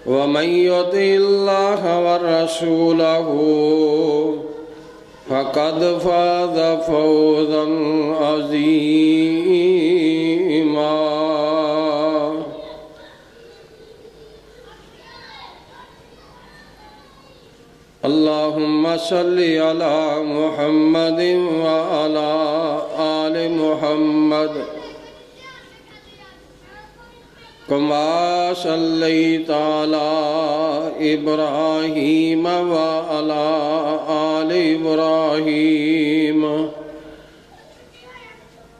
ومن يطع الله ورسوله فقد فاز فوزا عظيما. اللهم صل على محمد وعلى آل محمد كما صليت على إبراهيم وعلى آل إبراهيم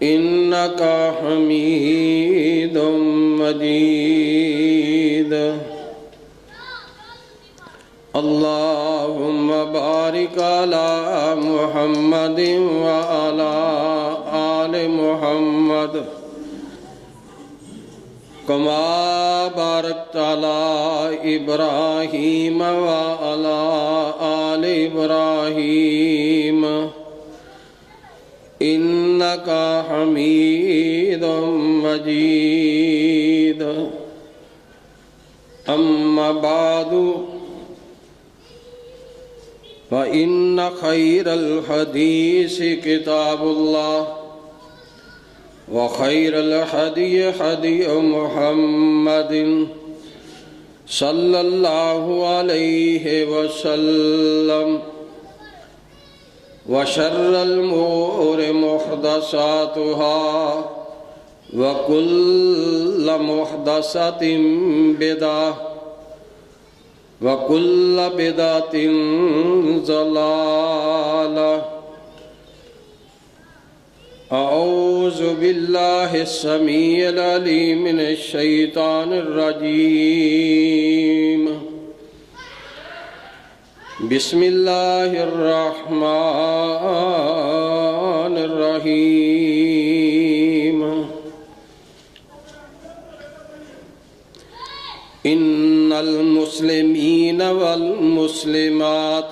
إنك حميد مجيد. اللهم بارك على محمد وعلى آل محمد كما باركت على إبراهيم وعلى آل إبراهيم إنك حميد مجيد. أما بعد فإن خير الحديث كتاب الله وخير الهدي هدي محمد صلى الله عليه وسلم وشر الأمور محدثاتها وكل محدثة بدعة وكل بدعة ضلالة. أعوذ بالله السميع العليم من الشيطان الرجيم. بسم الله الرحمن الرحيم. إن المسلمين والمسلمات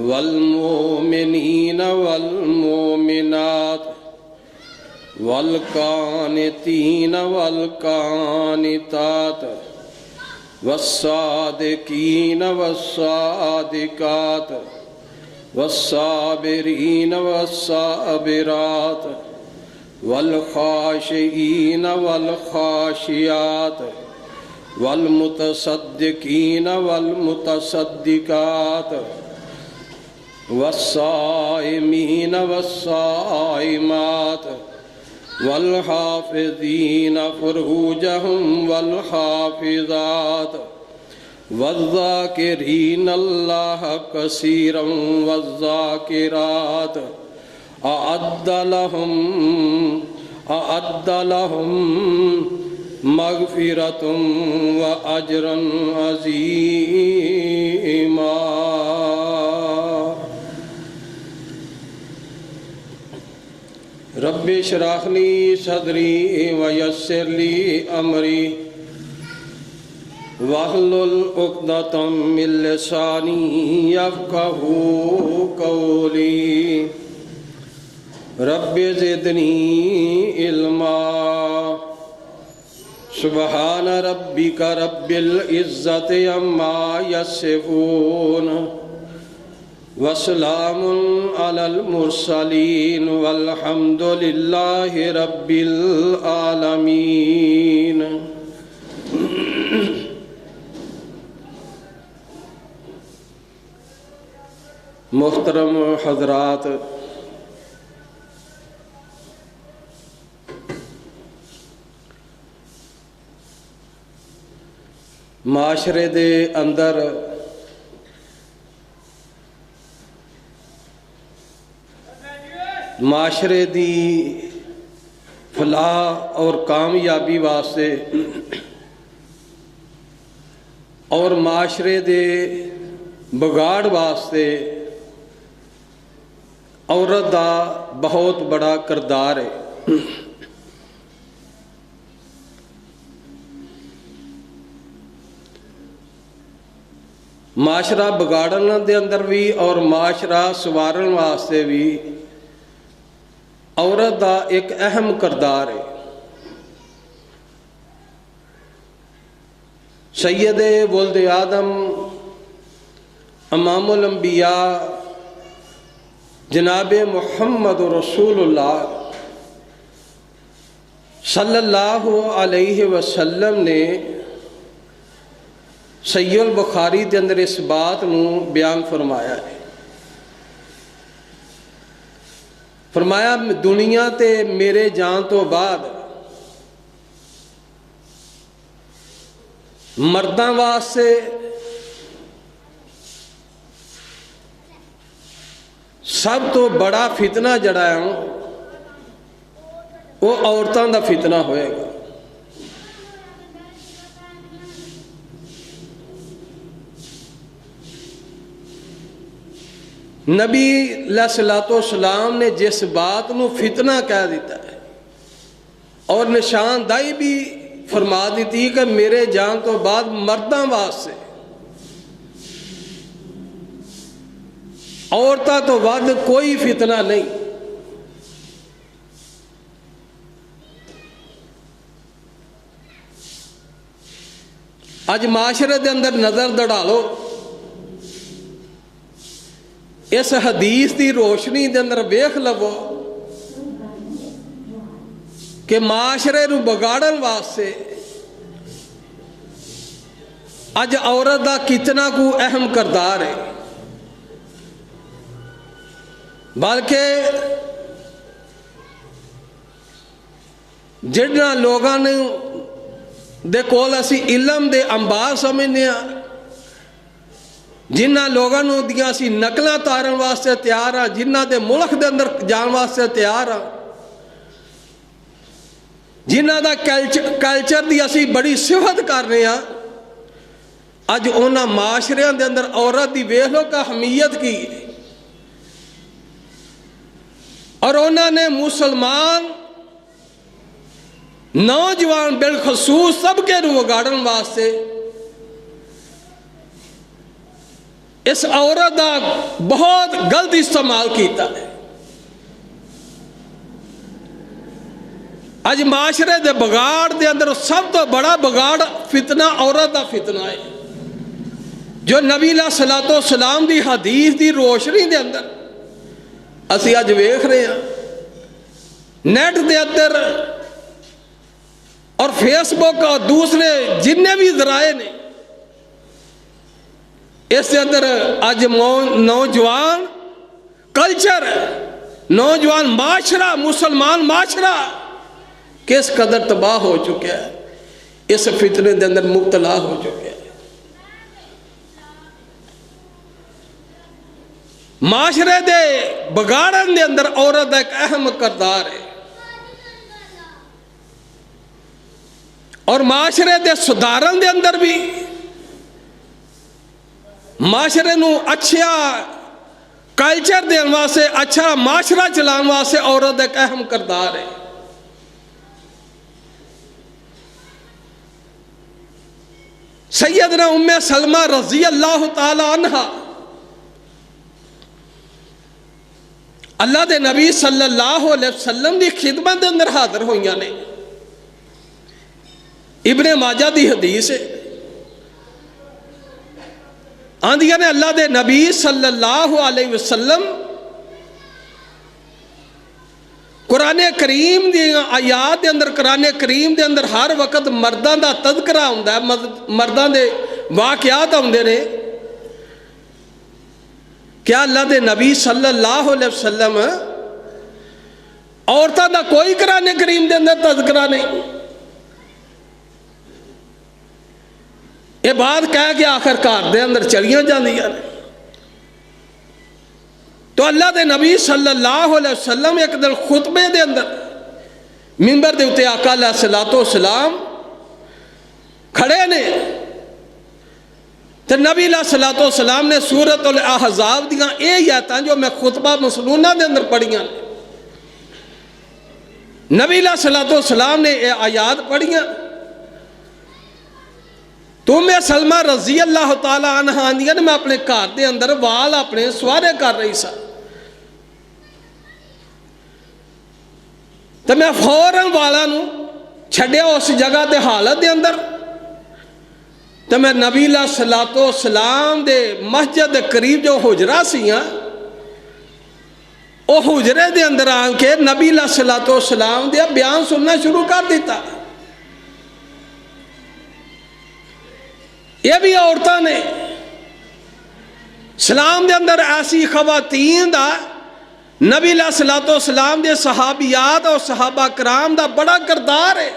والمؤمنين والمؤمنات والقانتين والقانتات والصادقين والصادقات والصابرين والصابرات والخاشعين والخاشعات والمتصدقين والمتصدقات والصائمين والصائمات والحافظين فروجهم والحافظات والذاكرين الله كثيرا والذاكرات أعد لهم مغفرة وأجرا عظيما. رب اشرح لي صدري ويسر لي أمري واحلل عقدة من لساني يفقهوا قولي. رب زدني علما. سبحان ربك رب العزة عما يصفون وسلام على المرسلين والحمد لله رب العالمين. محترم حضرات، معاشرے دے اندر معاشرے دی فلاح اور کامیابی واسطے اور معاشرے دے بگاڑ واسطے عورت دا بہت بڑا کردار ہے۔ معاشرہ بگاڑن دے اندر بھی اور معاشرہ سوارن واسطے بھی عورت دا ایک اہم کردار ہے۔ سید ولد آدم امام الانبیاء جناب محمد رسول اللہ صلی اللہ علیہ وسلم نے صحیح البخاری کے اندر اس بات نو بیان فرمایا ہے۔ فرمایا دنیا تے میرے جان تو بعد مرداں واسطے سب تو بڑا فتنہ جڑا ہے وہ عورتوں دا فتنہ ہوئے گا۔ نبی علیہ الصلوۃ والسلام نے جس بات نو فتنہ کہہ دیتا ہے اور نشاندہی بھی فرما دیتی کہ میرے جان تو بعد مرداں واسطے عورتاں تو ود کوئی فتنہ نہیں۔ اج معاشرے دے اندر نظر دڑا لو، اس حدیث دی روشنی دے اندر ویکھ لو کہ معاشرے نو بگاڑن واسطے اج عورت دا کتنا کو اہم کردار ہے۔ بلکہ جنہاں لوگاں نے دے کول اسی علم دے انبار سمجھنے ہاں، جنہاں لوگاں نو دیاں اسی نقلاں تارن واسطے تیار ہاں، جنہاں دے ملک دے اندر جان واسطے تیار ہاں، جنہاں دا کلچر دی اسی بڑی صفت کرنے ہاں، اج انہاں معاشرے دے اندر عورت دی ویکھ لو کہ اہمیت کی ہے۔ اور انہوں نے مسلمان نوجوان بالخصوص سب کے نو وگاڑن واسطے اس عورت دا بہت غلط استعمال کیتا ہے۔ اج معاشرے دے بگاڑ دے اندر سب تو بڑا بگاڑ فتنہ عورت دا فتنہ ہے، جو نبی علیہ الصلوۃ والسلام دی حدیث دی روشنی دے اندر اسی اج ویکھ رہے ہیں۔ نیٹ دے اندر اور فیس بک اور دوسرے جننے بھی ذرائع نے، اس دے اندر اج نوجوان کلچر، نوجوان معاشرہ، مسلمان معاشرہ کس قدر تباہ ہو چکا ہے، اس فتنے دے اندر مبتلا ہو چکا ہے۔ معاشرے دے بگاڑن دے اندر عورت ایک اہم کردار ہے، اور معاشرے دے سدھارن دے اندر بھی معاشرے نو اچھا کلچر دین واسطے، اچھا معاشرہ چلان واسطے عورت ایک اہم کردار ہے۔ سیدنا ام سلمہ رضی اللہ تعالی عنہ اللہ دے نبی صلی اللہ علیہ وسلم دی خدمت دے اندر حاضر ہوئیاں نے۔ ابن ماجہ دی حدیث ہے، آندیاں نے اللہ دے نبی صلی اللہ علیہ وسلم قرآن کریم دی آیات دے اندر، قرآن کریم دے اندر ہر وقت مرداں دا تذکرہ ہوندا ہے، مرداں دے واقعات ہوندے نے۔ کیا اللہ دے نبی صلی اللہ علیہ وسلم عورتاں دا کوئی قرآن کریم دے اندر تذکرہ نہیں؟ یہ بات کہہ کے آخر کار دے اندر چلیاں جاندیاں نے۔ تو اللہ دے نبی صلی اللہ علیہ وسلم ایک دن خطبے دے اندر منبر دے اتے آقا علیہ الصلوۃ والسلام کھڑے نے، تو نبی علیہ الصلوۃ والسلام نے سورۃ الاحزاب دیاں اے آیتاں جو میں خطبہ مسنونہ دے اندر پڑھیاں، نبی علیہ الصلوۃ والسلام نے اے آیات پڑھیاں۔ تو میں سلمہ رضی اللہ تعالی عنہ آندیاں نے میں اپنے گھر دے اندر وال اپنے سوارے کر رہی سا، تو میں فوراً والا نو چھڑیا اس جگہ دے حالت دے اندر، تو میں نبی علیہ السلام دے مسجد دے قریب جو حجرہ سیاں وہ حجرے دے اندر آن کے نبی علیہ السلام دے بیان سننا شروع کر دیتا. یہ بھی عورتوں نے اسلام دے اندر ایسی خواتین دا نبی علیہ السلام دے صحابیات اور صحابہ کرام دا بڑا کردار ہے.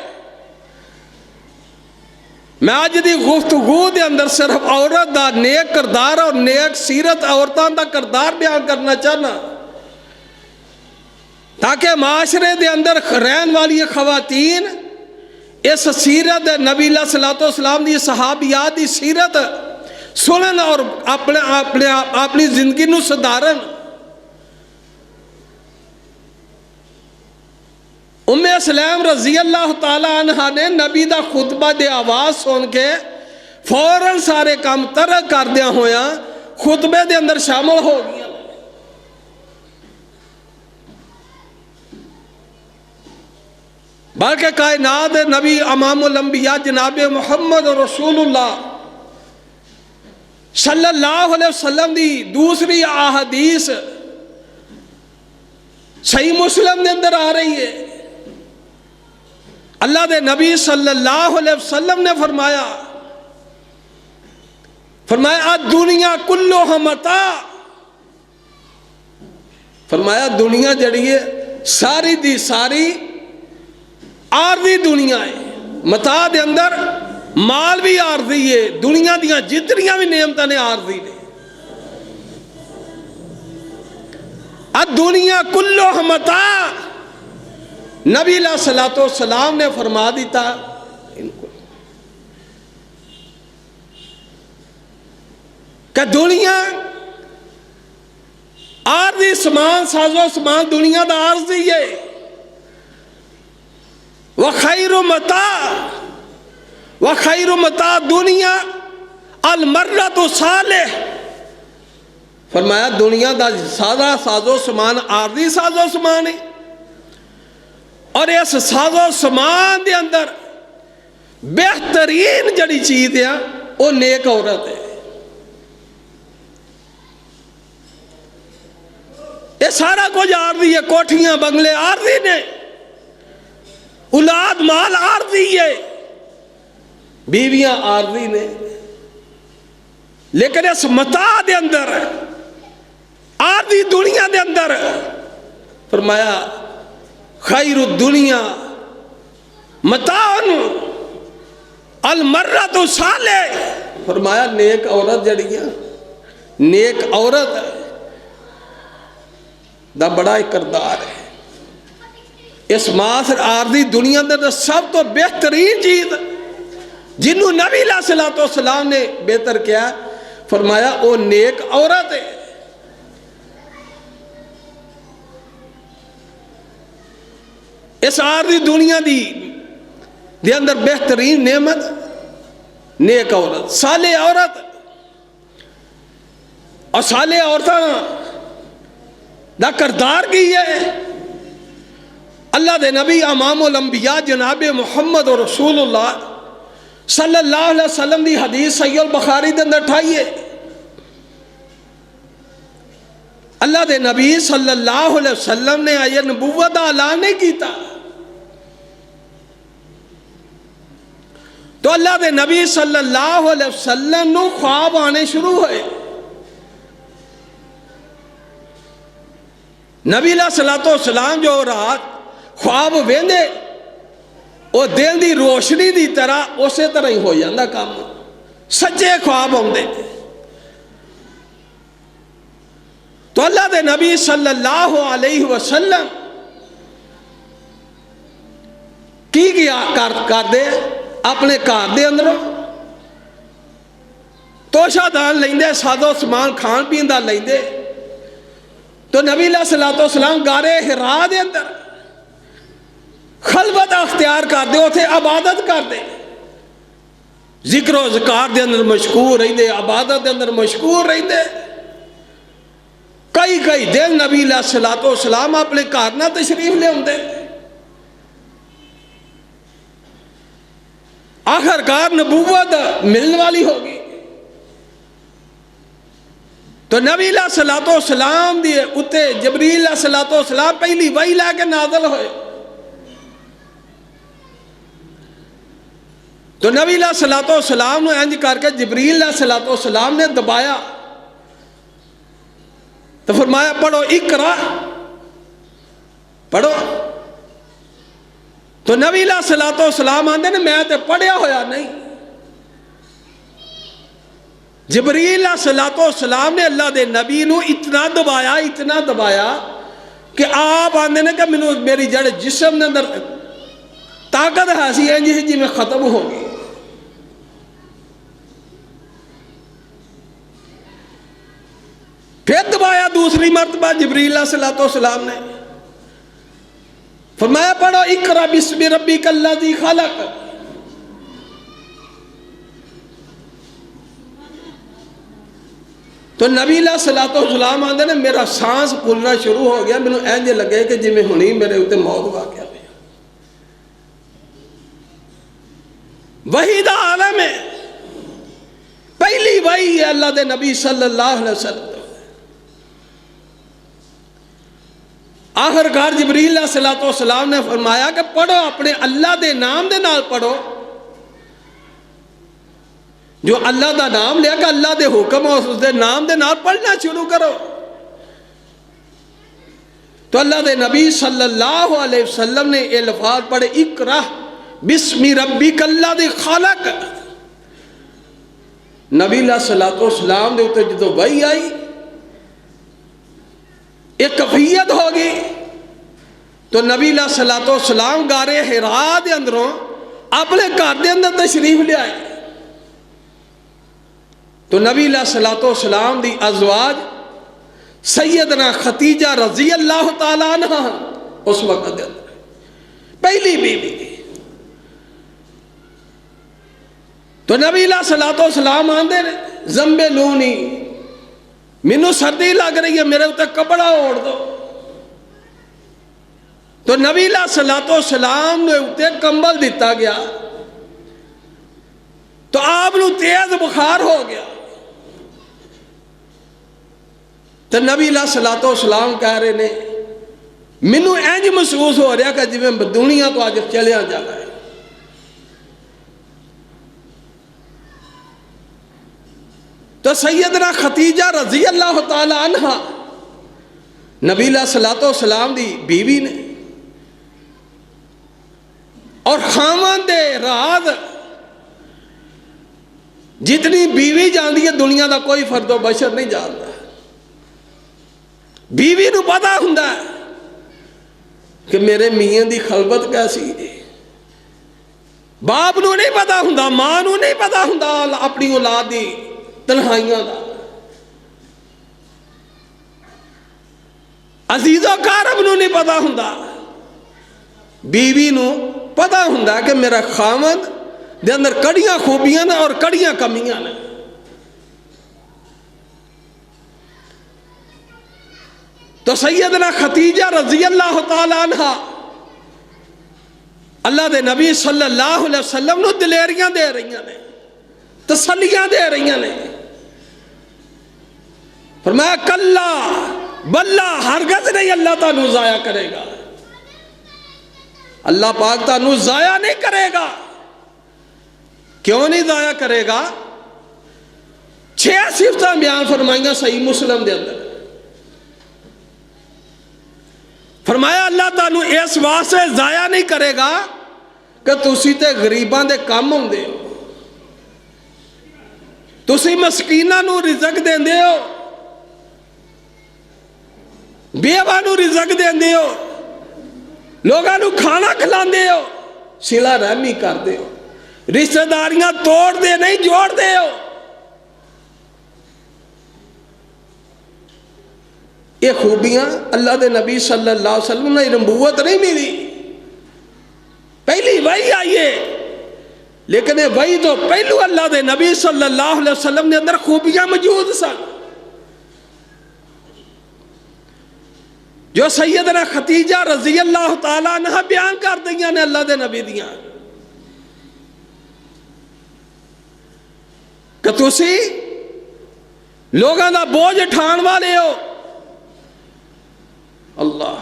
میں آج دی گفتگو دے اندر صرف عورت دا نیک کردار اور نیک سیرت عورتوں دا کردار بیان کرنا چاہنا تاکہ معاشرے دے اندر رہن والی خواتین اس سیرت نبی علیہ السلام دی صحابیات دی سیرت سنن اور اپنی زندگی نو سدھارن. ام سلیم رضی اللہ تعالی عنہ نے نبی دا خطبہ دے آواز سن کے فوراً سارے کام ترک کر دیا ہویا خطبے دے اندر شامل ہو گیا. بلکہ کائنات نبی امام الانبیاء جناب محمد رسول اللہ صلی اللہ علیہ وسلم دی دوسری احادیث صحیح مسلم دے اندر آ رہی ہے. اللہ دے نبی صلی اللہ علیہ وسلم نے فرمایا دنیا کلھا متاع. فرمایا دنیا جڑی ہے ساری دی ساری عارضی دنیا ہے. متاع دے اندر مال بھی عارضی ہے, دنیا دیاں جتنیاں بھی نعمتیں نے عارضی نے. الدنیا کلھا متاع نبی علیہ السلام نے فرما دیتا کہ دنیا عارضی سامان سازو سامان دنیا دا عارضی ہے. وخیر متاع دنیا المرۃ صالح. فرمایا دنیا دا سادہ سازو سامان عارضی سازو سامان ہے اور اس سازو سامان دے اندر بہترین جڑی چیز ہے وہ نیک عورت ہے. یہ سارا کچھ عارضی ہے, کوٹھیاں بنگلے عارضی نے, اولاد مال عارضی ہے, بیویاں عارضی نے, لیکن اس متاع دے اندر عارضی دنیا دے اندر فرمایا خیر الدنیا متاع المرۃ صالح. فرمایا نیک عورت جڑی ہے نیک عورت دا بڑا ایک کردار ہے. اس معاشر عارضی دنیا دے سب تو بہترین چیز جنہوں نبی علیہ السلام نے بہتر کیا فرمایا وہ نیک عورت ہے. اس عارضی دنیا دے اندر بہترین نعمت نیک عورت, صالح عورت. اور صالح عورتاں دا کردار کی ہے. اللہ دے نبی امام الانبیاء جناب محمد رسول اللہ صلی اللہ علیہ وسلم دی حدیث صحیح البخاری دے اندر ٹھائیے. اللہ دے نبی صلی اللہ علیہ وسلم نے آئے نبوت دا اعلان نہیں کیتا تو اللہ دے نبی صلی اللہ علیہ وسلم نو خواب آنے شروع ہوئے. نبی علیہ السلام جو رات خواب ویندے وہ دن دی روشنی دی طرح اسی طرح ہی ہو جاندہ کام, سچے خواب ہوندے. تو اللہ دے نبی صلی اللہ علیہ وسلم کی کر دے اپنے گھر دے اندروں توشہ دان لیندے, سادو سامان کھان پین دا لیندے. تو نبی علیہ السلام غار حرا دے اندر خلوت اختیار کر دے, اتھے عبادت کر دے, ذکر و ذکار دے اندر مشغول رہندے, عبادت دے اندر مشغول رہندے. کئی دن نبی علیہ السلام اپنے گھر نہ تشریف لے ہوندے. آخر کار نبوت ملنے والی ہوگی. تو نبی علیہ الصلوۃ والسلام دی اتے جبریل علیہ الصلوۃ والسلام پہلی وحی لے کے نازل ہوئے. تو نبی علیہ الصلوۃ والسلام نے انج کر کے جبریل علیہ الصلوۃ والسلام نے دبایا تو فرمایا پڑھو اقرا، پڑھو. تو نبی علیہ الصلوۃ والسلام آندے نے میں تے پڑھیا ہویا نہیں. جبریل علیہ الصلوۃ والسلام نے اللہ دے نبی نو اتنا دبایا کہ آپ آندے نے کہ میری جڑ جسم نے اندر طاقت حاصل ہے جی میں ختم ہوگی. پھر دبایا دوسری مرتبہ جبریل علیہ الصلوۃ والسلام نے، فرمایا پڑھو اقرا بسم ربک الذی خلق. تو نبی علیہ الصلوۃ والسلام آندے نے میرا سانس پھولنا شروع ہو گیا، مینوں انج لگے کہ جی میں ہنی میرے اوتے موت واقع ہے. وحی دا عالم ہے، پہلی وحی ہے اللہ دے نبی صلی اللہ علیہ وسلم. آخر کار جبریل علیہ الصلوۃ والسلام نے فرمایا کہ پڑھو اپنے اللہ دے نام دے نال پڑھو. جو اللہ دا نام لیا کہ اللہ دے حکم اور اس دے نام دے نال پڑھنا شروع کرو. تو اللہ دے نبی صلی اللہ علیہ وسلم نے یہ الفاظ پڑھے اقرا بسم ربک الذی خلق. نبی علیہ الصلوۃ والسلام دے اوتے جدو وحی آئی ایک کیفیت ہوگی. تو نبی علیہ الصلوۃ والسلام غار حرا دے اندروں اپنے گھر دے اندر تشریف لے آئے. تو نبی علیہ الصلوۃ والسلام دی ازواج سیدنا خدیجہ رضی اللہ تعالیٰ عنہ اس وقت دے اندر پہلی بیوی تھی. تو نبی علیہ الصلوۃ والسلام آندے نے زمبلونی، مینوں سردی لگ رہی ہے میرے اوتے کپڑا اوڑھ دو. تو نبی علیہ الصلوۃ والسلام نے اوتے کمبل دیتا گیا. تو آپ نو تیز بخار ہو گیا. تو نبی علیہ الصلوۃ والسلام کہہ رہے نے مینوں انج محسوس ہو رہا کہ جی میں دنیا تو آج چلیا جانا ہے. تو سیدنا خدیجہ رضی اللہ تعالی عنہ نبی علیہ الصلوۃ والسلام دی بیوی نے اور خاوند دے راز جتنی بیوی جاندی ہے دنیا دا کوئی فرد و بشر نہیں جانتا. بیوی نو پتا ہوندا ہے کہ میرے میاں دی خلوت کیسی ہے. باپ نو نہیں پتا ہوندا، ماں نو نہیں پتا ہوندا اپنی اولاد دی تنہائیاں دا. عزیز و قارب نو نہیں پتا ہوندا، بیوی نو پتا ہوندا کہ میرا خاوند دے اندر کڑیاں خوبیاں نے اور کڑیاں کمیاں نے. تو سیدنا خدیجہ رضی اللہ تعالی عنہ اللہ دے نبی صلی اللہ علیہ وسلم نو دلیریاں دے رہی ہیں، تسلیاں دے رہی ہیں. فرمایا کلا بلا ہرگز نہیں اللہ تانوں ضائع کرے گا. اللہ پاک تانوں ضائع نہیں کرے گا. کیوں نہیں ضائع کرے گا؟ 6 صفتاں بیان فرمائیاں صحیح مسلم دے اندر. فرمایا اللہ تعالیٰ اس واسطے ضائع نہیں کرے گا کہ تسی تے غریباں دے کام ہوندے ہو، تسی مسکیناں نو رزق دیندے ہو، بیواں نو رزق دیندے ہو، لوگاں نو کھانا کھلاندے ہو، صلہ رحمی کردے ہو، رشتہ داریاں توڑ دے نہیں جوڑ دے ہو. یہ خوبیاں اللہ دے نبی صلی اللہ علیہ وسلم نے نبوت نہیں ملی، پہلی وحی آئیے، لیکن یہ وحی تو پہلو اللہ دے نبی صلی اللہ علیہ وسلم نے اندر خوبیاں موجود سن جو سیدنا خدیجہ رضی اللہ تعالیٰ عنہ بیان کر دیا نے اللہ دے نبی دیاں. کہ تسی لوگاں دا بوجھ اٹھان والے ہو. اللہ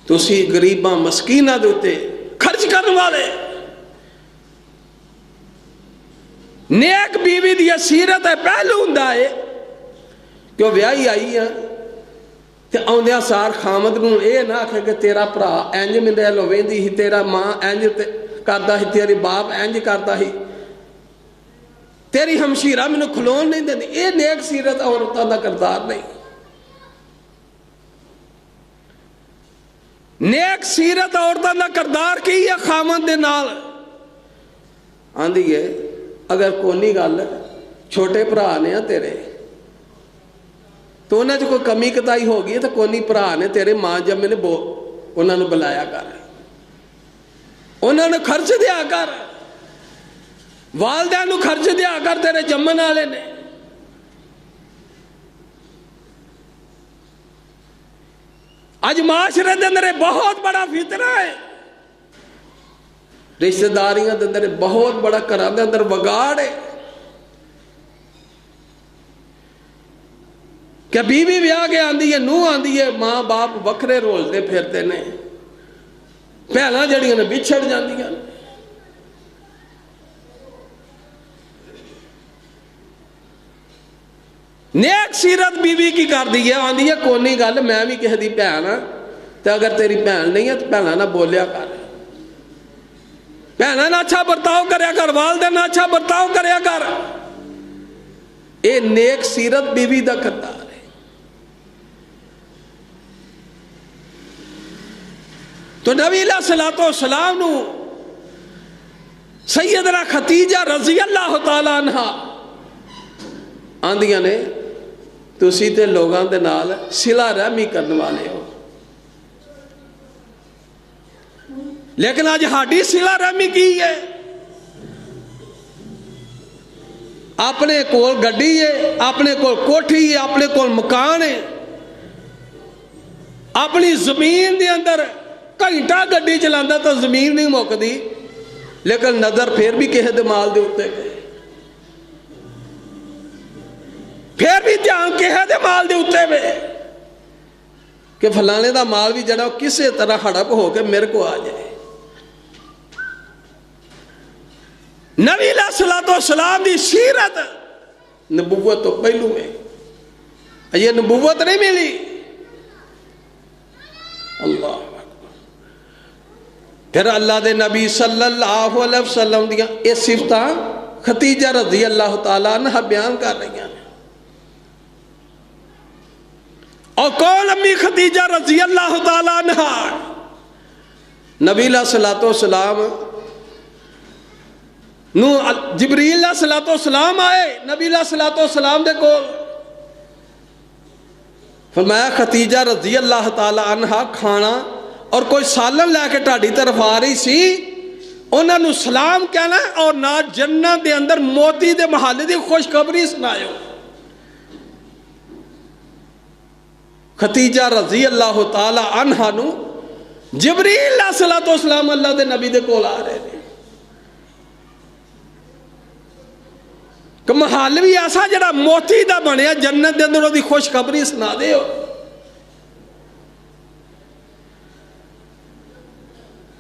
تسی غریباں مسکیناں دے اتے خرچ کرنے والے. نیک بیوی دی سیرت ہے پہلو ہوندا ہے کہ وہ ویاہی آئی ہے تے آوندیاں سار خامد نوں اے نہ آکھے کہ تیرا بھرا انج میرے لو ویندی سی، تیرا ماں انج کردا سی، تیری باپ انج کردا سی، تیری ہمشیرہ مینوں کھلون نہیں دیندی. اے نیک سیرت عورتاں دا کردار نہیں. نیک سیرت عورتاں دا کردار کی ہے خامد دے نال. آندی ہے اگر کونی گل چھوٹے بھرا نے تیرے تو انہاں چ کوئی کمی کتائی ہو گئی تو کونی بھرا نے تیرے ماں جمے نے انہاں نوں بلایا کر، انہاں نوں خرچ دیا کر، والدہ نوں خرچ دیا کر، تیرے جمن والے نے. اج معاشرے دے اندر بہت بڑا فتنہ ہے، رشتہ داریاں دے اندر بہت بڑا گھراں دے اندر وگاڑ ہے کہ بیوی بیاہ کے آندی ہے، نوح آندی ہے، ماں باپ وکھرے رولتے پھرتے نے، بھیناں جڑیاں نے بچھڑ جاندیاں. نیک سیرت بیوی کی کر دی ہے، آندی ہے کونی گل میں بھی کہہ دی بھین ہاں تے اگر تیری بھین نہیں ہے تو بھیناں نہ بولیا کر، بھیناں نہ اچھا برتاؤ کریا کر، والدہ نہ اچھا برتاؤ کریا کر. اے نیک سیرت بیوی دا کردار ہے. تو نبی علیہ الصلوۃ والسلام نو سیدنا خدیجہ رضی اللہ تعالیٰ عنہ آندیاں نے تسی تے لوگاں دے نال صلہ رحمی کرنے والے ہو، لیکن آج ہاڈی صلہ رحمی کی ہے؟ اپنے کول گڈی ہے، اپنے کول کوٹھی ہے، اپنے کول مکان ہے، اپنی زمین دے اندر گھنٹہ گڈی چلاندا تو زمین نہیں مکدی، لیکن نظر پھر بھی کہے دے مال دے اتے گئے، پھر بھی دھیان کہے دے مال دے اتے ہوئے کہ فلانے دا مال بھی جڑا کسے طرح ہڑپ ہو کے میرے کو آ جائے. نبی علیہ الصلوۃ والسلام دی سیرت نبوت تو پہلو ہے، یہ نبوت نہیں ملی. اللہ پھر اللہ دے نبی صلی اللہ علیہ وسلم دیاں یہ صفتاں خدیجہ رضی اللہ تعالیٰ عنہ بیان کر رہی ہیں. اور کون امی خدیجہ رضی اللہ تعالیٰ عنہ؟ نبی علیہ الصلوۃ والسلام نو جبریل علیہ الصلوۃ والسلام آئے نبی علیہ الصلوۃ والسلام دے کول، فرمایا خدیجہ رضی اللہ تعالیٰ عنہ کھانا اور کوئی سالن لے کے ٹاڈی طرف آ رہی سی، انہاں نو سلام کہنا اور نہ جنت دے اندر موتی دے محلے دی خوشخبری سنائیو. خدیجہ رضی اللہ تعالی عنہ نو جبریل علیہ الصلوۃ والسلام اللہ دے نبی دے کول آ رہے ہیں کہ محل بھی ایسا جڑا موتی دا بنیا جنت دے اندر دی خوشخبری سنا دے ہو.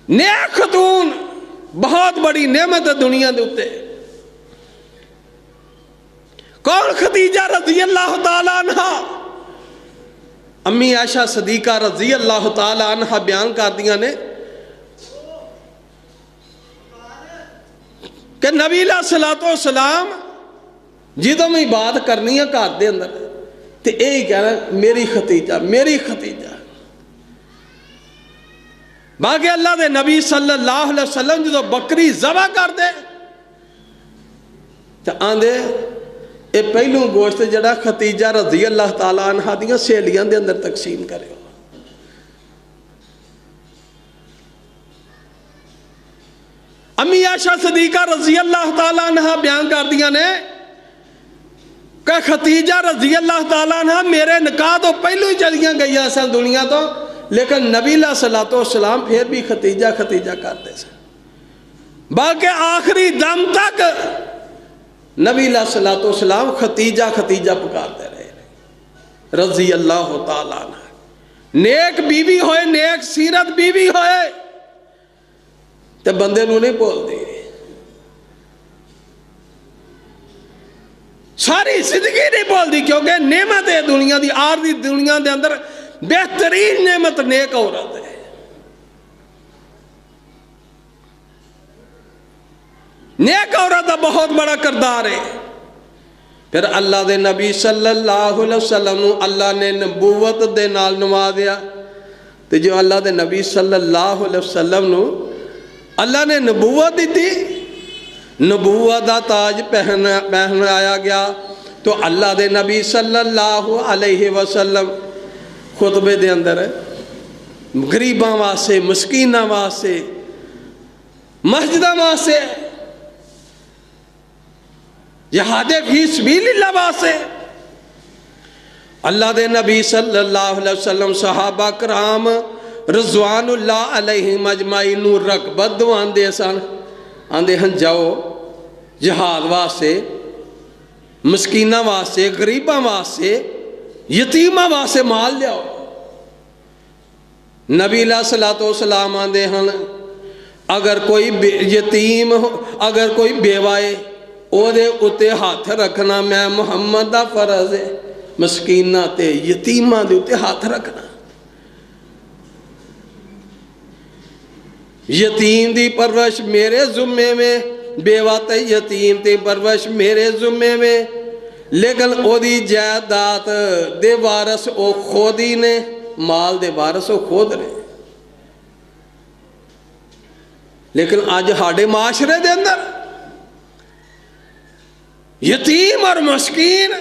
نیک خاتون بہت بڑی نعمت ہے دنیا دے اتے. کون خدیجہ رضی اللہ تعالیٰ عنہ؟ امی عائشہ صدیقہ رضی اللہ تعالیٰ عنہ بیان کر دیا نے کہ نبی علیہ الصلوۃ والسلام جدوں میں بات کرنی ہے گھر دے اندر تے یہی کہنا میری ختیجہ میری ختیجہ. باقی اللہ دے نبی صلی اللہ علیہ وسلم جدوں بکری ذبح کر دے تے آندے اے پہلو گوشت جڑا ختیجہ رضی اللہ تعالیٰ عنہ دیاں سہیلیاں دے اندر تقسیم کرے. امی عائشہ صدیقہ رضی اللہ تعالیٰ عنہ بیان کر دیا نے کہ ختیجہ رضی اللہ تعالیٰ عنہ میرے نکاح تو پہلو ہی چلیاں گئی اصل دنیا تو، لیکن نبی علیہ الصلوۃ والسلام پھر بھی ختیجہ ختیجہ کرتے سے. بلکہ آخری دم تک نبی علیہ الصلوۃ والسلام ختیجہ ختیجہ پکارتے رہے رضی اللہ تعالیٰ عنہ۔ نیک بیوی ہوئے، نیک سیرت بیوی ہوئے تے بندے نو نہیں بولدی، ساری زندگی نہیں بولدی، کیونکہ نعمت ہے دنیا دی، عارضی دنیا دے اندر بہترین نعمت نیک عورت ہے۔ نیک عورت دا بہت بڑا کردار ہے۔ پھر اللہ دے نبی صلی اللہ علیہ وسلم اللہ نے نبوت دے نال نوازیا، تے جو اللہ دے نبی صلی اللہ علیہ وسلم اللہ نے نبوت دی تھی، نبوت دا تاج پہنایا گیا، تو اللہ دے نبی صلی اللہ علیہ وسلم خطبے دے اندر غریباں واسطے، مسکیناں واسطے، مسجداں واسطے، جہاد فی سبیل اللہ واسطے اللہ دے نبی صلی اللہ علیہ وسلم صحابہ کرام رضوان اللہ علیہم اجمعین نو رغبت دوان دے سن، آندے ہن جاؤ جہاد واسطے، مسکینہ واسطے، غریباں واسطے، یتیمہ واسطے مال لیاؤ۔ نبی علیہ الصلوۃ والسلام آندے ہن اگر کوئی یتیم ہو، اگر کوئی بیوائے، او دے اتے ہاتھ رکھنا میں محمد دا فرض ہے، مسکینہ تے یتیمہ دے اتے ہاتھ رکھنا۔ یتیم دی پرورش میرے ذمے میں، بیوہ تے یتیم دی پرورش میرے ذمے میں، لیکن او دی جائیداد دے وارث او خود ہی نے، مال دے وارث او خود نے۔ لیکن آج ہاڑے معاشرے دے اندر یتیم اور مسکین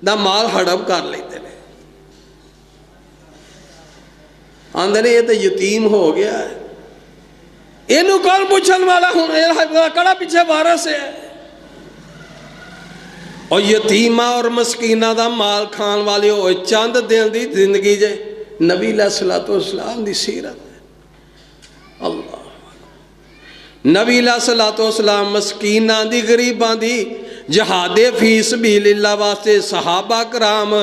دا مال ہڑپ کر لیتے ہیں، آندھے نے یہ تو یتیم ہو گیا ہے، اینو کون پوچھن والا ہوں، کڑا پیچھے وارث ہے۔ اور یتیمہ اور مسکینہ دا مال کھان والے ہوئے چند دن دی زندگی جے نبی علیہ الصلوۃ والسلام دی سیرت ہے۔ اللہ نبی علیہ الصلوۃ والسلام مسکینہ دی، غریباں دی جہاد فی سبیل اللہ واسطے صحابہ کرام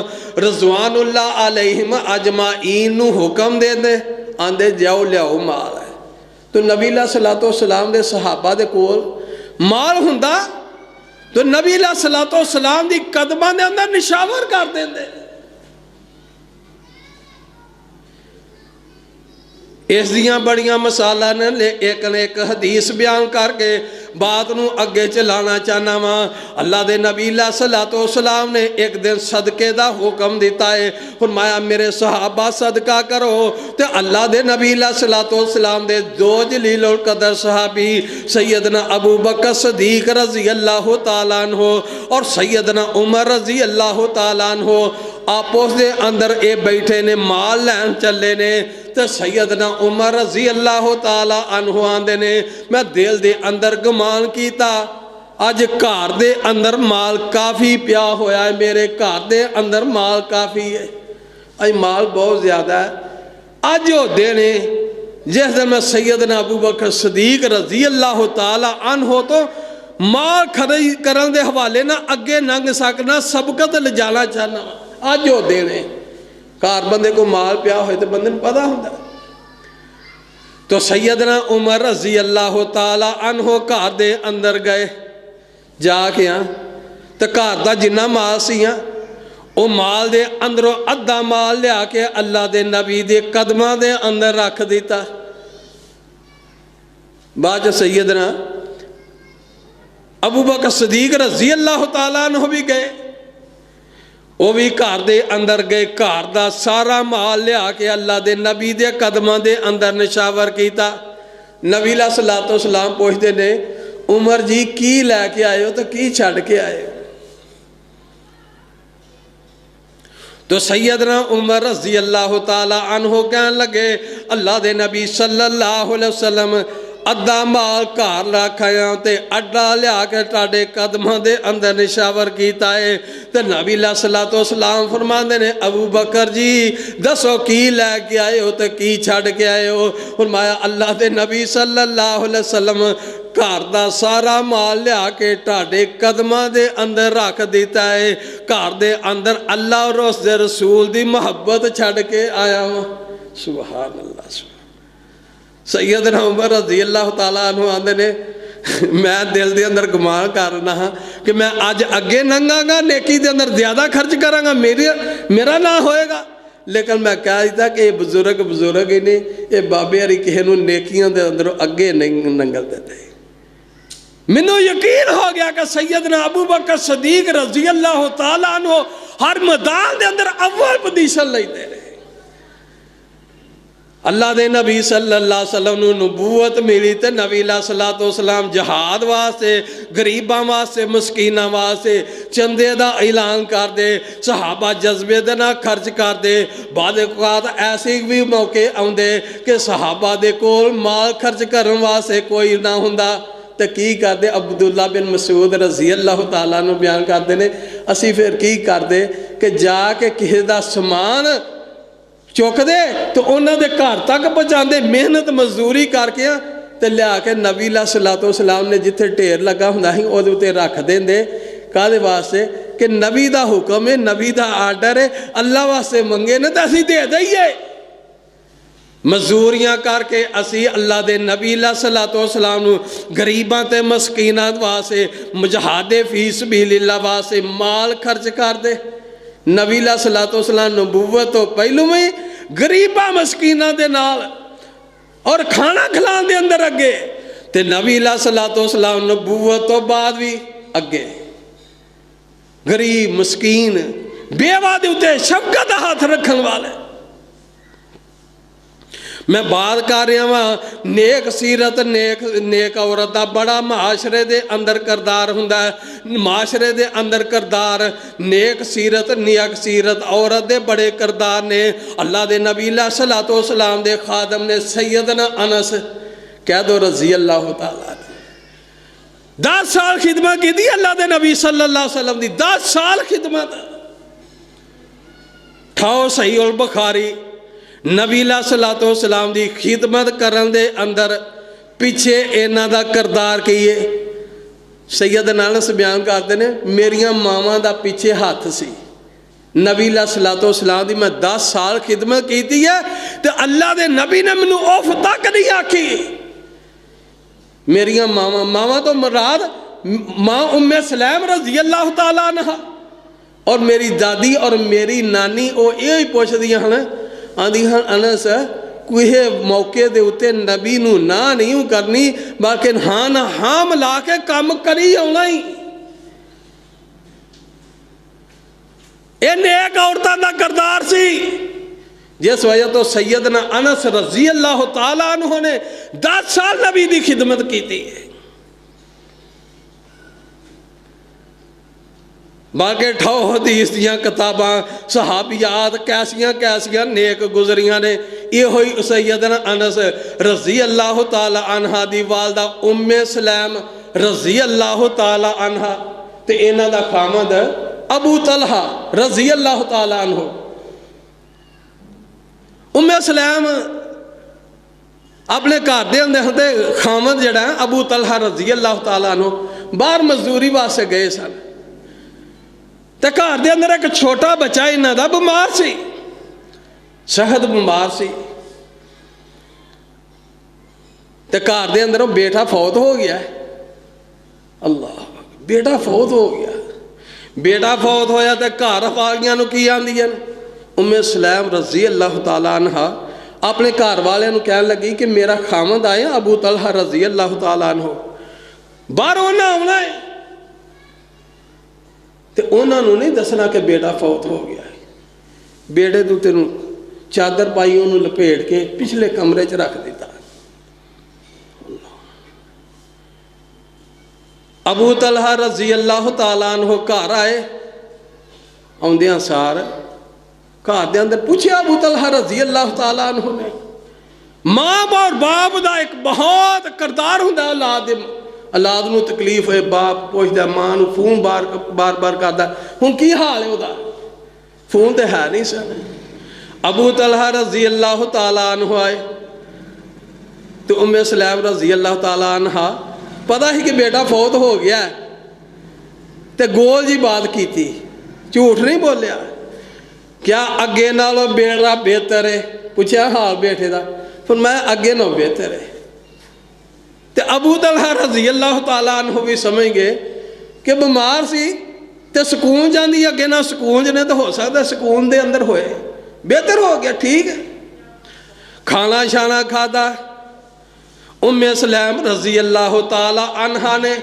رضوان اللہ علیہم اجمعین نو حکم دے دے، آندے جاؤ لیاؤ مال ہے۔ تو نبی علیہ الصلوۃ والسلام دے صحابہ دے کول مال ہوندا تو نبی علیہ الصلوۃ والسلام دی قدماں دے اندر نشاور کر دیندے۔ اس دیاں بڑیاں مسالہ نے ایک حدیث بیان کر کے بات نو اگے چلانا چاہنا ماں۔ اللہ دے نبی علیہ الصلوۃ والسلام نے ایک دن صدقے دا حکم دیتا ہے، فرمایا میرے صحابہ صدقہ کرو، تے اللہ دے نبی علیہ الصلوۃ والسلام دے دو جلیل القدر صحابی سیدنا ابو بکر صدیق رضی اللہ تعالیٰ عنہ اور سیدنا عمر رضی اللہ تعالیٰ عنہ آپس دے اندر اے بیٹھے نے، مال لین چلے نے، تے سیدنا عمر رضی اللہ تعالیٰ عنہ آندے نے میں دل دے اندر گمان کیتا آج گھر دے اندر مال کافی پیا ہویا ہے، میرے گھر دے اندر مال کافی ہے، آج مال بہت زیادہ ہے۔ آج جو دینے جس دن میں سیدنا ابو بکر صدیق رضی اللہ تعالیٰ عنہ تو مال خرید کرن دے حوالے نہ اگے ننگ سکنا، سبقت لجانا چاہنا، آج جو دینے کار بندے کو مال پیا ہوئے تو بندے نے پتا ہوتا ہے۔ تو سیدنا عمر رضی اللہ تعالیٰ عنہ گھر دے اندر گئے، جا کے تو گھر دا جنہ مال سی او مال دے اندروں ادھا مال لیا کے اللہ دے نبی دے قدمہ دے اندر رکھ دیتا۔ بعد سیدنا ابو بکر صدیق رضی اللہ تعالیٰ عنہ بھی گئے، وہ بھی گھر دے اندر گئے، گھر دا سارا مال لیا کے اللہ دے نبی دے قدمہ دے اندر نشاور کیتا۔ نبی علیہ الصلوۃ والسلام پوچھتے نے عمر جی کی لے کے آئے ہو تو کی چھڑ کے آئے ہو؟ تو سیدنا عمر رضی اللہ تعالیٰ عنہ کہنے لگے اللہ دے نبی صلی اللہ علیہ وسلم ادھا مال گھر رکھایا تے اڈا لیا کے ٹاڈے قدماں دے اندر نشاور کیتا ہے۔ تے نبی علیہ الصلوۃ والسلام فرماندے نے ابو بکر جی دسو کی لے کے آئے ہو تے کی چھڑ کے آئے ہو؟ فرمایا اللہ دے نبی صلی اللہ علیہ وسلم ਘਰ ਦਾ ਸਾਰਾ ਮਾਲ ਲਿਆ ਕੇ ਤੁਹਾਡੇ ਕਦਮਾਂ ਦੇ ਅੰਦਰ ਰੱਖ ਦਿੱਤਾ ਹੈ। ਘਰ ਦੇ ਅੰਦਰ ਅੱਲਾ ਔਰ ਉਸ ਦੇ ਰਸੂਲ ਦੀ ਮੁਹੱਬਤ ਛੱਡ ਕੇ ਆਇਆ ਵਾਂ। ਸੁਭਾਨ ਅੱਲਾਹ। ਸੈਯਦਨਾ ਉਮਰ ਰਜ਼ੀ ਅੱਲਾਹ ਤਾਲਾ ਅਨਹੂ ਆਂਦੇ ਨੇ, ਮੈਂ ਦਿਲ ਦੇ ਅੰਦਰ ਗੁਮਾਨ ਕਰਨਾ ਹਾਂ ਕਿ ਮੈਂ ਅੱਜ ਅੱਗੇ ਲੰਘਾਂਗਾ, ਨੇਕੀ ਦੇ ਅੰਦਰ ਜ਼ਿਆਦਾ ਖਰਚ ਕਰਾਂਗਾ, ਮੇਰਾ ਨਾ ਹੋਏਗਾ। لیکن میں کہا دیتا کہ یہ بزرگ ہی نہیں، یہ بابے ہری کہے نو نیکیاں دے اندر اگے ننگل دیتے ہیں۔ منو یقین ہو گیا کہ سیدنا ابو بکر صدیق رضی اللہ تعالیٰ عنہ ہر میدان دے اندر اول پوزیشن لے دے رہے۔ اللہ دے نبی صلی اللہ علیہ وسلم نو نبوت ملی تے نبی علیہ السلام جہاد واسطے، غریباں واسطے، مسکیناں واسطے چندے دا اعلان کر دے، صحابہ جذبے دے نہ خرچ کر دے۔ بعد اوقات ایسے بھی موقع آندے کہ صحابہ دے کول مال خرچ کرن واسطے کوئی نہ ہوندا تے کی کر دے؟ عبداللہ بن مسعود رضی اللہ تعالیٰ عنہ بیان کر دے نے، اسی پھر کی کر دے کہ جا کے کسی دا سامان چک دے تو انہوں دے گھر تک پہنچا دے، محنت مزدوری کر کے تے لیا کے نبی علیہ السلام نے جتھے ڈھیر لگا ہوندا سی او دے تے رکھ دیندے۔ کالے واسطے کہ نبی دا حکم ہے، نبی دا آرڈر ہے، اللہ واسطے منگے نے تے اسی دے دئیے۔ مزدوریاں کر کے اسی اللہ دے نبی علیہ السلام نو غریباں تے مسکیناں واسطے، جہاد فی سبیل اللہ واسطے مال خرچ کر دے۔ نبی علیہ السلام نبوت تو پہلو میں غریباں مسکیناں دے نال اور کھانا کھلان دے اندر اگے، تے نبی علیہ السلام نبوت تو بعد بھی اگے۔ غریب مسکین بیوہ دے اتے شفقت ہاتھ رکھن والے۔ میں بات کر رہا ہوں نیک سیرت نیک عورت دا بڑا معاشرے دے اندر کردار ہوندا ہے۔ معاشرے دے اندر کردار نیک سیرت عورت دے بڑے کردار نے۔ اللہ دے نبی علیہ السلام دے خادم نے سیدنا انس کہہ دو رضی اللہ تعالیٰ 10 سال خدمت کی دی اللہ دے نبی صلی اللہ علیہ وسلم دی، 10 سال خدمت۔ ٹھاؤ صحیح البخاری نبی علیہ السلام دی خدمت کرن دے اندر پیچھے اینا دا کردار کیے۔ سیدنا انس بیان کرتے ہیں میریاں ماما دا پیچھے ہاتھ سی۔ نبی علیہ السلام دی میں 10 سال خدمت کیتی ہے تو اللہ دے نبی نے منو اوف تک نہیں آکھی۔ میریاں ماما تو مراد ماں ام سلیم رضی اللہ تعالیٰ عنہ اور میری دادی اور میری نانی او یہ پوچھ دیا ہیں آندھی ہاں انس کوئی موقع دے اتے نبی نو نہ نہیں کرنی بلکہ ہاں نہ ہاں ملا کے کام کری ہونا ہی۔ اے نیک عورتاں دا کردار سی جس وجہ تو سیدنا انس رضی اللہ تعالیٰ عنہ نے 10 سال نبی دی خدمت کی تھی۔ باقی ٹھاؤ حدیث دیاں کتاباں صحابیات کیسیاں نیک گزریاں نے۔ یہ ہوئی سیدنا انس رضی اللہ تعالی عنہ دی والدہ ام سلیم رضی اللہ تعالی عنہ تے انہ دا خامد ابو طلحہ رضی اللہ تعالی عنہ۔ ام سلیم اپنے گھر دے اندر خامد جڑا ہے ابو طلحہ رضی اللہ تعالی عنہ باہر مزدوری واسطے گئے سن تے گھر دے اندر ایک چھوٹا بچہ انہاں دا بیمار سی، صحت بیمار سی تے گھر دے اندر بیٹا فوت ہو گیا ہے۔ اللہ بیٹا فوت ہو گیا، بیٹا فوت ہویا تے گھر والیاں نو کی آندیاں ام سلیم رضی اللہ تعالیٰ عنہ اپنے گھر والے نو کہنے لگی کہ میرا خامد آئے ابو طلحہ رضی اللہ تعالیٰ عنہ باہر ہونا ہونا ہے تے انہوں نے نہیں دسنا کہ بیٹا فوت ہو گیا ہے۔ بیٹے تو تینوں چادر پائی انہوں لپیٹ کے پچھلے کمرے چ رکھ دیتا۔ ابو طلحہ رضی اللہ تعالیٰ عنہ گھر آئے آندیاں سار گھر دے اندر پوچھے ابو طلحہ رضی اللہ تعالیٰ عنہ نے۔ ماں اور باپ دا ایک بہت کردار ہوندا اولاد نو تکلیف ہے، باپ پوچھدا ماں نو فون بار کردا ہن کی حال ہے اودہ، فون تے ہے نہیں سن۔ ابو طلحہ رضی اللہ تعالیٰ عنہ آئے تو ام سلیم رضی اللہ تعالیٰ عنہ پتا ہی کہ بیٹا فوت ہو گیا ہے تے گول جی بات کی تھی، جھوٹ نہیں بولیا. کیا اگے نالوں بیٹا بہتر ہے؟ پوچھا حال بیٹھے دا، فرمایا اگے نو بہتر ہے. تے ابو طلحہ رضی اللہ تعالیٰ عنہ بھی سمجھ گئے کہ بیمار سی تے سکون جاندی، اگے نہ سکون جنے تو ہو سکتا سکون دے اندر ہوئے، بہتر ہو گیا، ٹھیک ہے. کھانا شانا کھادا. ام سلیم رضی اللہ تعالی عنہ نے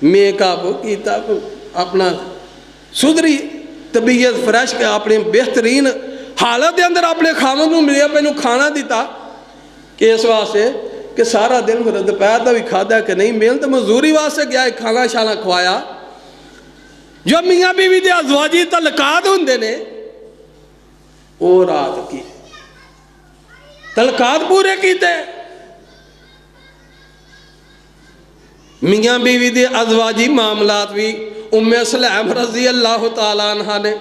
میک اپ کیتا، اپنا سدھری طبیعت فریش کے اپنی بہترین حالت دے اندر اپنے خامد نو ملیا، پہ انہوں کھانا دیتا کہ اس واسطے کہ سارا دن پھر دوپہر دا بھی کھادا کہ نہیں، میل تو مزدوری واسطے گیا، کھانا شانا کھوایا. جو میاں بیوی دے ازواجی تعلقات ہوندے نے وہ رات کی تعلقات پورے کیتے. میاں بیوی دے ازواجی معاملات بھی ام سلیم رضی اللہ تعالیٰ عنہ نے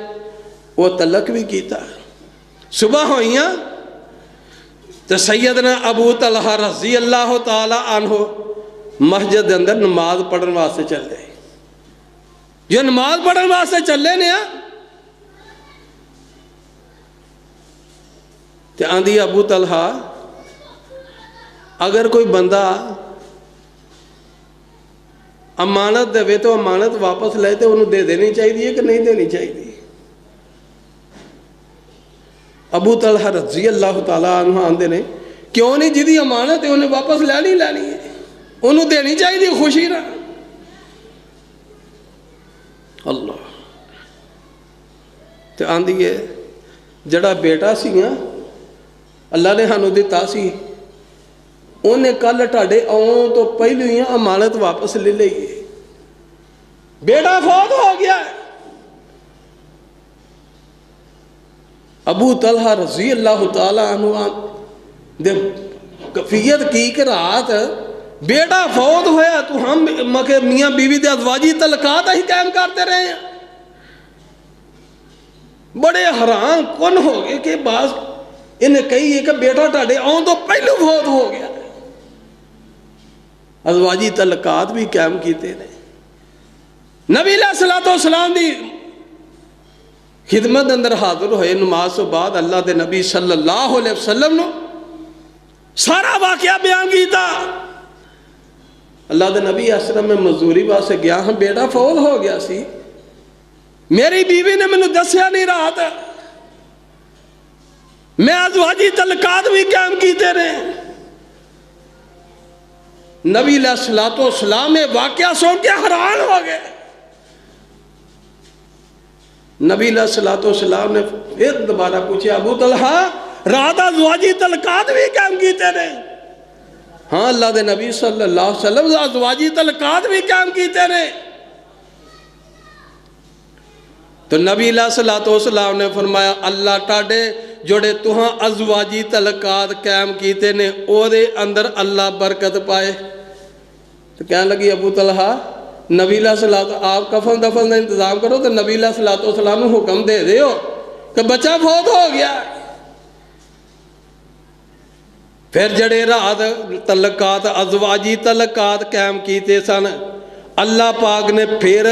وہ تعلق بھی کیتا. صبح ہوئیاں تو سیدنا ابو طلحہ رضی اللہ تعالیٰ عنہ مسجد دے اندر نماز پڑھن واسطے چلے. جو نماز پڑھن واسطے چلے نے تے آندھی ابو طلحہ اگر کوئی بندہ امانت دے تو امانت واپس لے تو انہوں دے دینی چاہیے کہ نہیں دینی چاہیے؟ ابو طلحہ رضی اللہ تعالیٰ عنہ آندے نے کیوں نہیں، جدی امانت ہے انہیں واپس لینی ہے، انہوں دینی چاہیے خوشی نہ. اللہ تے آندھی ہے جڑا بیٹا سی اللہ نے ہانوں دیتا سی، انہیں کل ٹاڑے آؤں تو پہلو ہی امانت واپس لے لئیے. بیٹا فوت ہو گیا ہے. ابو طلحہ رضی اللہ تعالیٰ عنہ دے کفیت کی کہ رات بیٹا فوت ہویا تو ہم میاں بیوی دے ازواجی تعلقات ہی قائم کرتے رہے ہیں. بڑے حیران کن ہو گئے کہ بعض انہیں کہی ہے کہ بیٹا ٹاڑے آؤں تو پہلو فوت ہو گیا. ازواجی تعلقات بھی قائم کیتے ہیں. نبی علیہ السلام دی خدمت اندر حاضر ہوئے نماز سے بعد اللہ دے نبی صلی اللہ علیہ وسلم نے سارا واقعہ بیان کیتا. اللہ دے نبی اسلام میں مزدوری واسطے گیا ہم، بیٹا فوت ہو گیا سی، میری بیوی نے مجھے دسیا نہیں رہا تھا، میں ازواجی تعلقات بھی قائم کیتے رہے. نبی علیہ السلام نے واقعہ سن کے حیران ہو گئے. نبی علیہ السلام نے پھر دوبارہ پوچھا ابو طلحہ رات ازواجی تعلقات بھی قائم کیتے رہے؟ ہاں اللہ دے نبی صلی اللہ علیہ وسلم ازواجی تعلقات بھی قائم کیتے رہے. تو نبی علیہ السلام نے فرمایا اللہ ٹاڑے جوڑے تہاں ازواجی تعلقات قائم کیتے نے او دے اندر اللہ برکت پائے. تو کہنے لگی ابو طلحہ نبی علیہ السلام آپ کفن دفن کا انتظام کرو تو نبی علیہ السلام نے حکم دے دے ہو کہ بچہ فوت ہو گیا. پھر جڑے رات تعلقات ازواجی تعلقات قائم کیتے سن اللہ پاک نے پھر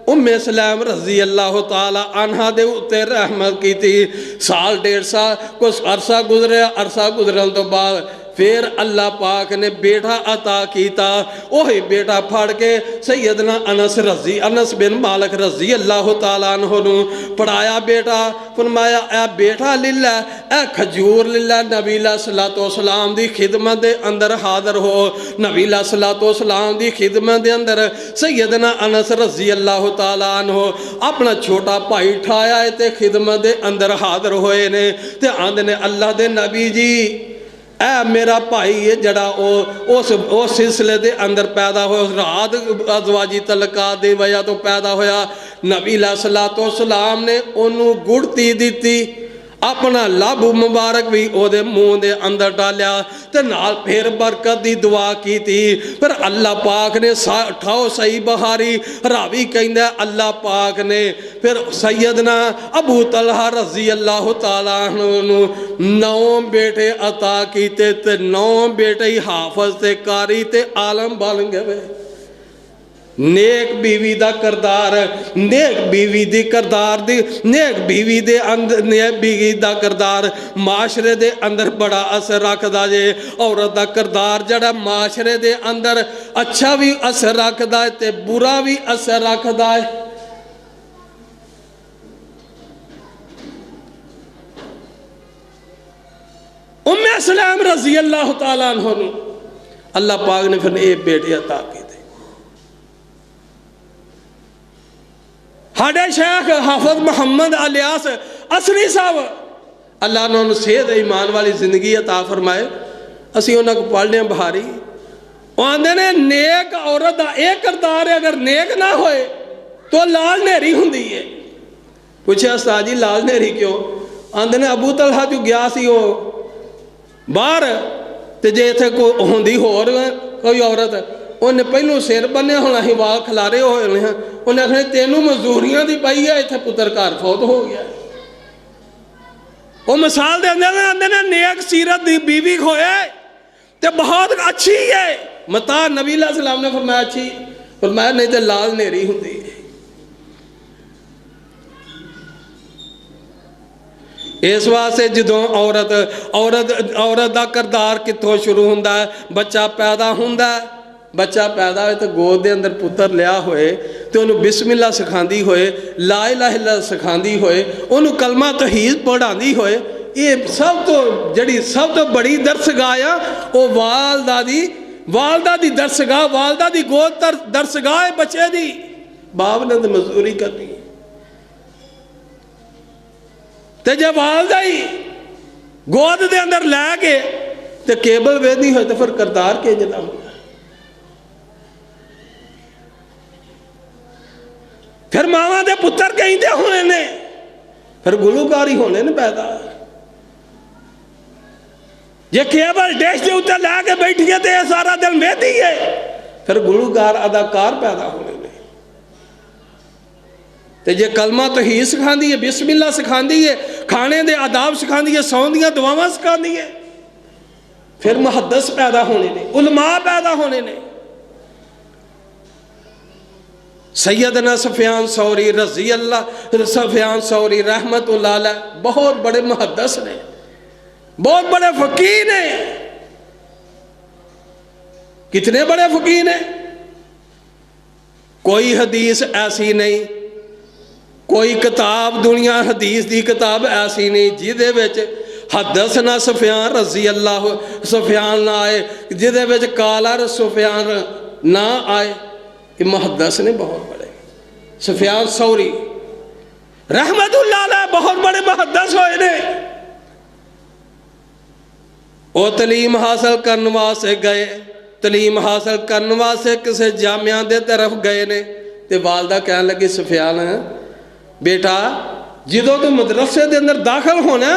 ام سلیم رضی اللہ تعالی عنہ دے اتے رحمت کی تھی. سال ڈیڑھ سال کچھ عرصہ گزرے، عرصہ گزرن تو بعد پھر اللہ پاک نے بیٹا عطا کیتا. وہی بیٹا پھڑ کے سیدنا انس بن مالک رضی اللہ تعالیٰ عنہ نو پڑھایا. بیٹا فرمایا اے بیٹا للہ، اے کھجور للہ. نبی علیہ السلام دی خدمت دے اندر حاضر ہو. نبی علیہ السلام دی خدمت دے اندر سیدنا انس رضی اللہ تعالیٰ عنہ اپنا چھوٹا بھائی ٹھایا ہے تے خدمت دے اندر حاضر ہوئے نے. تے آندے نے اللہ دے نبی جی اے میرا بھائی ہے جڑا اس سلسلے دے اندر پیدا ہویا، اس رات ازواجی تعلقات دی وجہ تو پیدا ہویا. نبی علیہ السلام نے انہوں گڑتی دیتی اپنا لب مبارک بھی او دے منہ دے اندر ڈالیا تے نال پھر برکت دی دعا کی تھی. پھر اللہ پاک نے اٹھاؤ صحیح بخاری راوی کہندا ہے اللہ پاک نے پھر سیدنا ابو طلحہ رضی اللہ تعالیٰ عنہ 9 بیٹے عطا کیتے تے 9 بیٹے حافظ تے قاری تے عالم بن گئے. نیک بیوی دا کردار نیک بیوی دی کردار دی نیک بیوی دے اندر نیک بیوی دا کردار معاشرے دے اندر بڑا اثر رکھدا جے. عورت دا کردار جڑا معاشرے دے اندر اچھا بھی اثر رکھدا ہے تے برا بھی اثر رکھدا ہے. ام سلیم رضی اللہ تعالیٰ عنہ اللہ پاک نے پھر ایک بیٹے عطا کی. ہاڑے شیخ حافظ محمد الیاس اسری صاحب اللہ نے انہوں صحت ایمان والی زندگی عطا فرمائے. اسی انہوں کو پڑھنے ہیں بہاری وہ آندھے نے نیک عورت دا ایک کردار ہے اگر نیک نہ ہوئے تو لال نیری ہوندی ہے. پوچھے استاد جی لال نیری کیوں؟ آندھے نے ابو طلحہ جو گیا سی وہ باہر تے جے تھے ہوندی کوئی عورت انہیں پہلو سیر بنے ہونا ہی وال کھلارے ہوئے ہیں انہیں کہنے تینوں مزدوریاں دی پائی ہے اتھے پتر کار فوت ہو گیا. وہ مثال دے اندر نیک سیرت دی بیوی ہوئے تے بہت اچھی ہے. متا نبی علیہ السلام نے فرمایا اچھی فرمایا نہیں تے لال نیری ہوندی ہے. اس واسطے جدوں عورت دا کردار کتھوں شروع ہوندا ہے بچہ پیدا ہوندا ہے. بچہ پیدا ہوئے تو گود دے اندر پتر لیا ہوئے تو انہوں بسم اللہ سکھاندی ہوئے لا الہ الا اللہ سکھاندی ہوئے انہوں کلمہ توحید پڑھاندی ہوئے. یہ سب تو بڑی درسگاہ ہے وہ والدہ دی درسگاہ والدہ دی گود درسگاہ بچے دی. باپ نے تو مزدوری کرنی تے جب والدہ ہی گود دے اندر لے کے تے کیبل ویدی ہوئے تو پھر کردار کے جنا ہوگا. پھر ماما دے پتر کہیں دے ہونے نے پھر گلوکاری ہونے نے پیدا یہ کیبل ڈیش دے اتر لے کے بیٹھی ہے تے سارا دن ویدی ہے پھر گلوکار اداکار پیدا ہونے نے. تے یہ کلمہ توحید سکھاندی ہے بسم اللہ سکھاندی ہے کھانے دے آداب سکھاندی ہے سون دیاں دعاواں سکھاندی ہے. پھر محدث پیدا ہونے نے علماء پیدا ہونے نے. سیدنا سفیان ثوری رضی اللہ سفیان ثوری رحمت اللہ علیہ بہت بڑے محدث نے بہت بڑے فقیہ نے. کتنے بڑے فقیہ نے؟ کوئی حدیث ایسی نہیں کوئی کتاب دنیا حدیث دی کتاب ایسی نہیں جیدے وچ حدثنا سفیان رضی اللہ سفیان نہ آئے جیدے وچ کالا سفیان نہ آئے. کہ محدث نے بہت بڑے سفیان ثوری رحمت اللہ علیہ بہت بڑے محدث ہوئے نے. وہ تعلیم حاصل کرنوا سے گئے تعلیم حاصل کرنوا سے کسے جامعہ دے طرف گئے نے تے والدہ کہنے لگی سفیان بیٹا جدوں تو مدرسے دے اندر داخل ہونا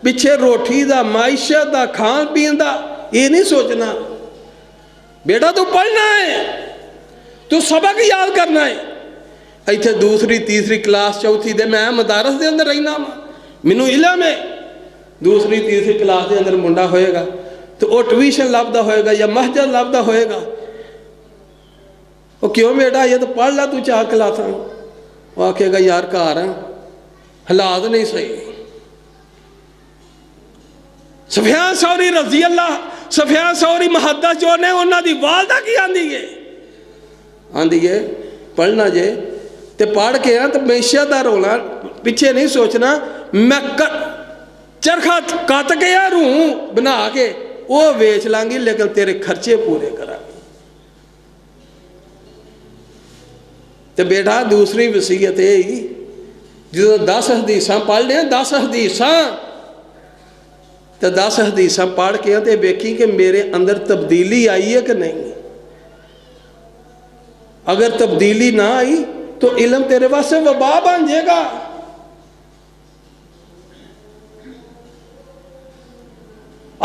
پچھے روٹی دا معیشت دا کھان پین دا یہ نہیں سوچنا بیٹا تو پڑھنا ہے تو سبق یاد کرنا ہے. ایتھے دوسری تیسری کلاس چوتھی دے میں مدارس دے اندر رہنا منو علم ہے دوسری تیسری کلاس دے اندر منڈا ہوئے گا تو وہ ٹویشن لابدہ ہوئے گا یا مسجد لابدہ ہوئے گا. وہ کیوں بیٹا یہ تو پڑھ لا تو 4 کلاساں وہ آکھے گا یار کار ہیں حالات نہیں صحیح. سفیان ثوری رضی اللہ سفیان ثوری محدث جو نے انہاں دی والدہ کی آندھی ہے پڑھنا جے تے پڑھ کے تو معیشت دا رولا پیچھے نہیں سوچنا میں چرخہ کٹ کے یا روح بنا کے وہ ویچ لانگی لیکن تیرے خرچے پورے کرا. تے بیٹا دوسری وصیت ہے جو 10 حدیثاں پڑھ لیں 10 حدیثاں تے 10 حدیثاں پڑھ کے تے بیکی کہ میرے اندر تبدیلی آئی ہے کہ نہیں. اگر تبدیلی نہ آئی تو علم تیرے واسطے وبا بن جائے گا.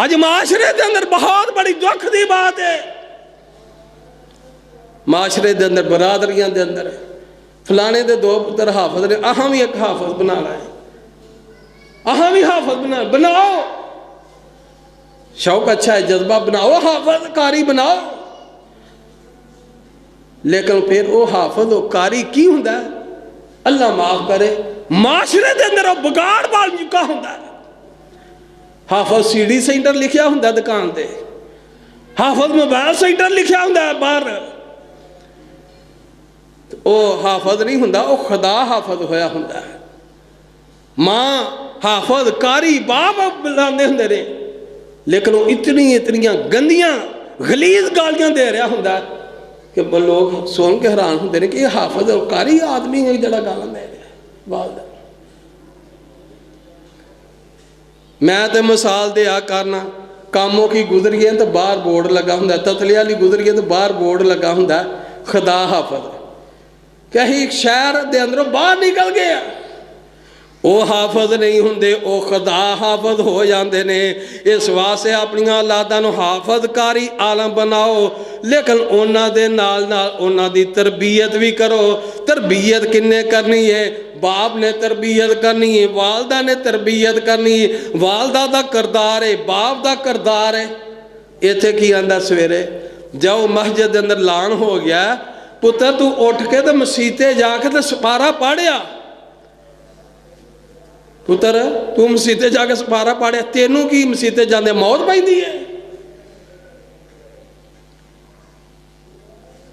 اج معاشرے دے اندر بہت بڑی دکھ دی بات ہے، معاشرے دے اندر برادریاں دے اندر فلانے دے 2 پتر حافظ نے، اہم ہی ایک حافظ بنا رہا ہے، اہم ہی حافظ بناؤ، شوق اچھا ہے، جذبہ بناؤ، حافظ قاری بناؤ، لیکن پھر وہ حافظ و قاری کی ہوں ہے؟ اللہ معاف کرے معاشرے دے اندر وہ بگاڑ بال چکا ہوں ہے۔ حافظ سی ڈی سینٹر لکھیا ہوں دکان دے، حافظ موبائل سینٹر لکھیا ہوں باہر، وہ حافظ نہیں ہوں، وہ خدا حافظ ہویا ہوں۔ ماں حافظ قاری باپ بلاندے ہوں رہے، لیکن وہ اتنی گندیاں غلیظ گالیاں دے رہا ہوں کہ لوگ سن کے حیران ہوں کہ یہ حافظ اور قاری آدمی ہے جڑا گالاں دے رہا والدہ۔ میں تے مثال دیا کرنا، کاموں کی گزری ہے تو باہر بورڈ لگا ہوں، تتلیہ لی گزری ہے تو باہر بورڈ لگا ہوں خدا حافظ، کہیں شہر دے اندروں باہر نکل گیا، وہ حافظ نہیں ہوندے، وہ خدا حافظ ہو جاندے نے۔ اس واسطے اپنی اولاداں نو حافظ قاری عالم بناؤ، لیکن اونا دے نال اونا دی تربیت بھی کرو۔ تربیت کنے کرنی ہے؟ باپ نے تربیت کرنی ہے، والدہ نے تربیت کرنی ہے، والدہ دا کردار ہے، باپ دا کردار ہے۔ ایتھے کی آندہ سویرے جاؤ مسجد دے اندر لان ہو گیا، پتر تو اٹھ کے تو مسیتے جا کے تو سپارہ پاڑیا، پتر تو مسیتے جا کے سپارہ پاڑیا، تینوں کی مسیتے جاندے موت پائی دی ہے۔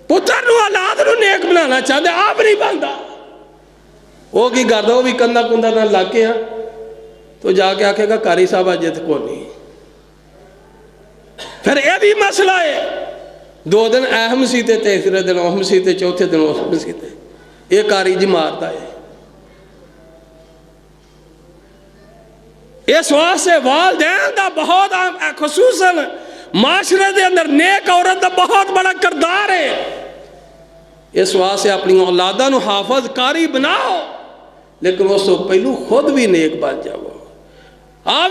پتر نو اولاد نو نیک بنانا چاہتے آپ نہیں بنتا، وہ کی گردہ وہ بھی کندہ کندہ نہ لاکے ہیں، تو جا کے آکھے گا قاری صاحب آجت کو نہیں۔ پھر یہ بھی مسئلہ ہے، 2 دن اہم مسیتے، تیسرے دن وہ مسیتے، چوتھے دن وہ مسیتے، یہ قاری جی مارتا ہے۔ اس واسطے والدین دا بہت خصوصاً معاشرے دے اندر نیک عورت دا بہت بڑا کردار ہے۔ اس واسطے اپنی اولاداں نو حافظ قاری بناؤ، لیکن اس تو پہلو خود بھی نیک بن جاؤ،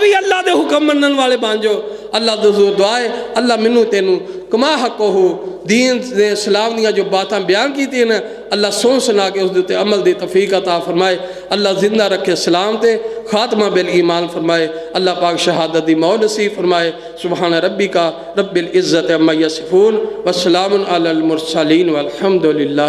بھی اللہ دے حکم منن والے بن جاؤ۔ اللہ دے حضور دعائے اللہ منو تینو کما حقو ہو دین دے اسلام دیا جو باتاں بیان کی تھی نا، اللہ سن سنا کے اس دیتے عمل دی توفیق عطا فرمائے، اللہ زندہ رکھے اسلام تے خاتمہ بالایمان فرمائے، اللہ پاک شہادت دی موت نصیب فرمائے۔ سبحان ربک رب العزت عما یصفون والسلام علی المرسلین والحمدللہ۔